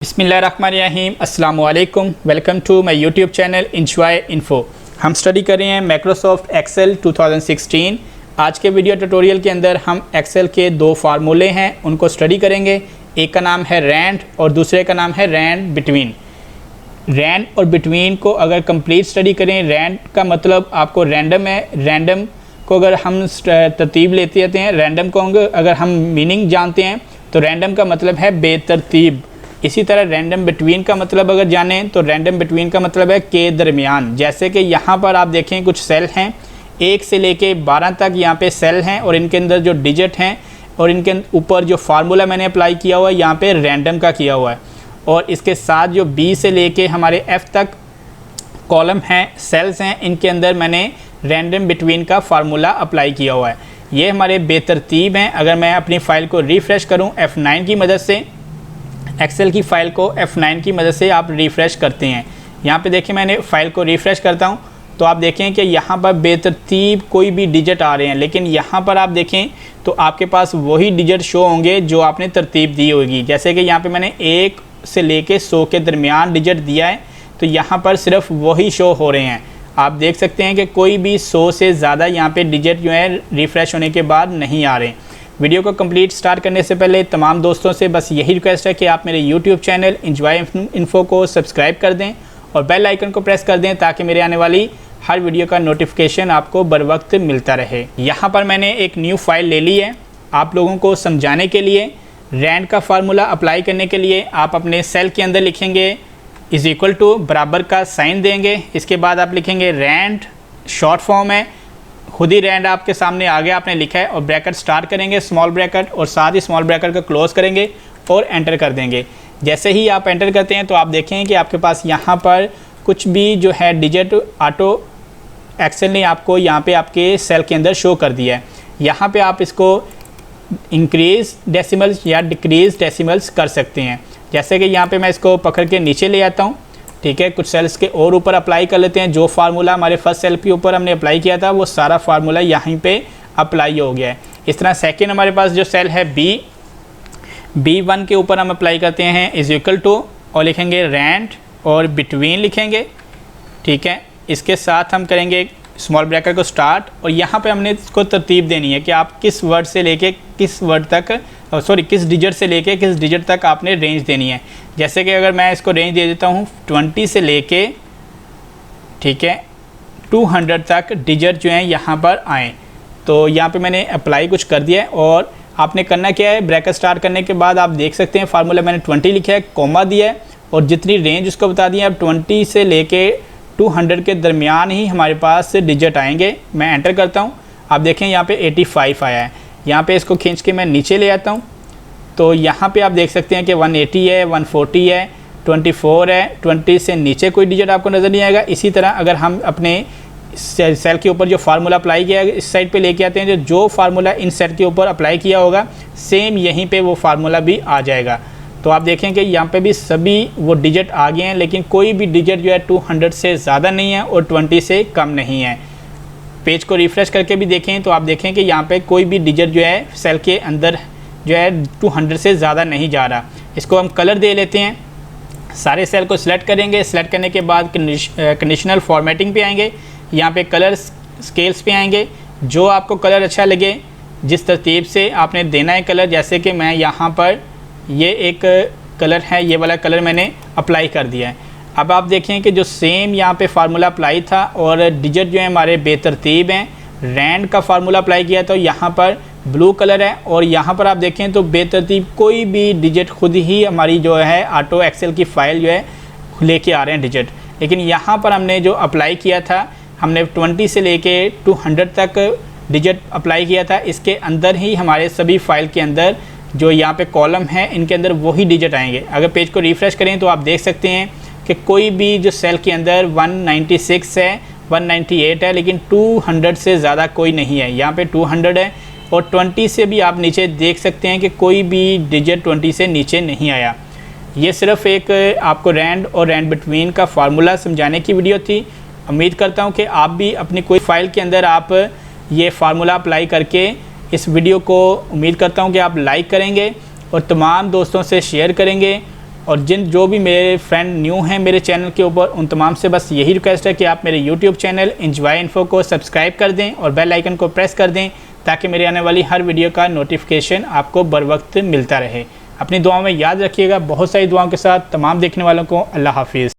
बिस्मिल्लाहिर्रहमानिर्रहीम अस्सलाम वालेकुम। Welcome to my YouTube channel Enjoy Info. हम स्टडी कर रहे हैं माइक्रोसॉफ्ट एक्सेल 2016। आज के वीडियो ट्यूटोरियल के अंदर हम एक्सेल के दो फार्मूले हैं उनको स्टडी करेंगे। एक का नाम है रैंड और दूसरे का नाम है रैंड बिटवीन। रैंड और बिटवीन को अगर कंप्लीट स्टडी करें, रैंड का मतलब आपको रैंडम है। रैंडम को अगर हम तरतीब लेते रहते हैं, रैंडम को अगर हम मीनिंग जानते हैं तो रैंडम का मतलब है बेतरतीब। इसी तरह रैंडम बिटवीन का मतलब अगर जानें तो रैंडम बिटवीन का मतलब है के दरमियान। जैसे कि यहाँ पर आप देखें कुछ सेल हैं, 1 से लेके 12 तक यहाँ पे सेल हैं और इनके अंदर जो डिजिट हैं और इनके ऊपर जो फार्मूला मैंने अप्लाई किया हुआ है यहाँ पे रैंडम का किया हुआ है। और इसके साथ जो बी से लेके हमारे एफ़ तक कॉलम हैं, सेल्स हैं, इनके अंदर मैंने रैंडम बिटवीन का फार्मूला अप्लाई किया हुआ है। ये हमारे बेतरतीब हैं। अगर मैं अपनी फ़ाइल को रिफ़्रेश करूँ F9 की मदद से, एक्सेल की फ़ाइल को F9 की मदद से आप रिफ़्रेश करते हैं। यहाँ पे देखिए मैंने फ़ाइल को रिफ़्रेश करता हूँ तो आप देखें कि यहाँ पर बेतरतीब कोई भी डिजिट आ रहे हैं, लेकिन यहाँ पर आप देखें तो आपके पास वही डिजिट शो होंगे जो आपने तरतीब दी होगी। जैसे कि यहाँ पे मैंने 1 से लेके 100 के दरमियान डिजिट दिया है तो यहाँ पर सिर्फ वही शो हो रहे हैं। आप देख सकते हैं कि कोई भी 100 से ज़्यादा यहाँ पे डिजिट जो है रिफ़्रेश होने के बाद नहीं आ रहे। वीडियो को कंप्लीट स्टार्ट करने से पहले तमाम दोस्तों से बस यही रिक्वेस्ट है कि आप मेरे यूट्यूब चैनल इंजॉय इन्फो को सब्सक्राइब कर दें और बेल आइकन को प्रेस कर दें ताकि मेरे आने वाली हर वीडियो का नोटिफिकेशन आपको बर वक्त मिलता रहे। यहाँ पर मैंने एक न्यू फाइल ले ली है आप लोगों को समझाने के लिए। रैंड का फार्मूला अप्लाई करने के लिए आप अपने सेल के अंदर लिखेंगे = बराबर का साइन देंगे। इसके बाद आप लिखेंगे रैंड, शॉर्ट फॉर्म है, खुद ही रैंड आपके सामने आ गया, आपने लिखा है, और ब्रैकेट स्टार्ट करेंगे स्मॉल ब्रैकेट और साथ ही स्मॉल ब्रैकेट को क्लोज़ करेंगे और एंटर कर देंगे। जैसे ही आप एंटर करते हैं तो आप देखें कि आपके पास यहाँ पर कुछ भी जो है डिजिट ऑटो एक्सेल ने आपको यहाँ पे आपके सेल के अंदर शो कर दिया है। यहाँ पे आप इसको इंक्रीज़ डेसिमल्स या डिक्रीज़ डेसिमल्स कर सकते हैं। जैसे कि यहाँ पे मैं इसको पकड़ के नीचे ले आता हूँ, ठीक है, कुछ सेल्स के और ऊपर अप्लाई कर लेते हैं। जो फार्मूला हमारे फर्स्ट सेल के ऊपर हमने अप्लाई किया था वो सारा फार्मूला यहाँ पे अप्लाई हो गया है। इस तरह सेकंड हमारे पास जो सेल है B1 के ऊपर हम अप्लाई करते हैं = और लिखेंगे रैंड और बिटवीन लिखेंगे, ठीक है। इसके साथ हम करेंगे स्मॉल ब्रैकेट को स्टार्ट और यहाँ पे हमने इसको तरतीब देनी है कि आप किस वर्ड से लेके किस वर्ड तक किस डिजिट से लेके किस डिजिट तक आपने रेंज देनी है। जैसे कि अगर मैं इसको रेंज दे देता हूँ 20 से लेके, ठीक है, 200 तक डिजिट जो हैं यहाँ पर आएँ। तो यहाँ पे मैंने अप्लाई कुछ कर दिया है और आपने करना क्या है, ब्रैकेट स्टार्ट करने के बाद आप देख सकते हैं फार्मूला मैंने 20 लिखा है, कोमा दिया है और जितनी रेंज उसको बता दी है। अब 20 से लेके 200 के दरमियान ही हमारे पास डिजिट आएंगे। मैं एंटर करता हूँ, आप देखें यहाँ पे 85 आया है। यहाँ पे इसको खींच के मैं नीचे ले आता हूँ तो यहाँ पे आप देख सकते हैं कि 180 है, 140 है, 24 है। 20 से नीचे कोई डिजिट आपको नज़र नहीं आएगा। इसी तरह अगर हम अपने सेल के ऊपर जो फार्मूला अप्लाई किया है इस साइड पे लेके आते हैं, जो फार्मूला इन सेल के ऊपर अप्लाई किया होगा सेम यहीं पे वो फार्मूला भी आ जाएगा। तो आप देखें कि यहाँ पे भी सभी वो डिजिट आ गए हैं, लेकिन कोई भी डिजिट जो है 200 से ज़्यादा नहीं है और 20 से कम नहीं है। पेज को रिफ़्रेश करके भी देखें तो आप देखें कि यहाँ पे कोई भी डिजिट जो है सेल के अंदर जो है 200 से ज़्यादा नहीं जा रहा। इसको हम कलर दे लेते हैं। सारे सेल को सिलेक्ट करेंगे, सिलेक्ट करने के बाद कंडीशनल फॉर्मेटिंग पे आएंगे, यहाँ पे कलर स्केल्स पे आएंगे। जो आपको कलर अच्छा लगे, जिस तरतीब से आपने देना है कलर, जैसे कि मैं यहाँ पर ये एक कलर है, ये वाला कलर मैंने अप्लाई कर दिया है। अब आप देखें कि जो सेम यहाँ पे फार्मूला अप्लाई था और डिजिट जो है हमारे बेतरतीब हैं। रैंड का फार्मूला अप्लाई किया तो यहाँ पर ब्लू कलर है और यहाँ पर आप देखें तो बेतरतीब कोई भी डिजिट खुद ही हमारी जो है ऑटो एक्सेल की फ़ाइल जो है लेके आ रहे हैं डिजिट। लेकिन यहाँ पर हमने जो अप्लाई किया था, हमने 20 से लेके 200 तक डिजिट अप्लाई किया था। इसके अंदर ही हमारे सभी फ़ाइल के अंदर जो यहाँ पे कॉलम है इनके अंदर वही डिजिट आएंगे। अगर पेज को रिफ़्रेश करें तो आप देख सकते हैं कि कोई भी जो सेल के अंदर 196 है, 198 है, लेकिन 200 से ज़्यादा कोई नहीं है। यहाँ पे 200 है और 20 से भी आप नीचे देख सकते हैं कि कोई भी डिजिट 20 से नीचे नहीं आया। ये सिर्फ एक आपको रैंड और रैंड बिटवीन का फार्मूला समझाने की वीडियो थी। उम्मीद करता हूँ कि आप भी अपनी कोई फ़ाइल के अंदर आप ये फार्मूला अप्लाई करके इस वीडियो को, उम्मीद करता हूँ कि आप लाइक करेंगे और तमाम दोस्तों से शेयर करेंगे और जो भी मेरे फ्रेंड न्यू हैं मेरे चैनल के ऊपर, उन तमाम से बस यही रिक्वेस्ट है कि आप मेरे यूट्यूब चैनल इंजॉय इन्फो को सब्सक्राइब कर दें और बेल आइकन को प्रेस कर दें ताकि मेरे आने वाली हर वीडियो का नोटिफिकेशन आपको बर वक्त मिलता रहे। अपनी दुआओं में याद रखिएगा। बहुत सारी दुआओं के साथ तमाम देखने वालों को अल्लाह हाफिज़।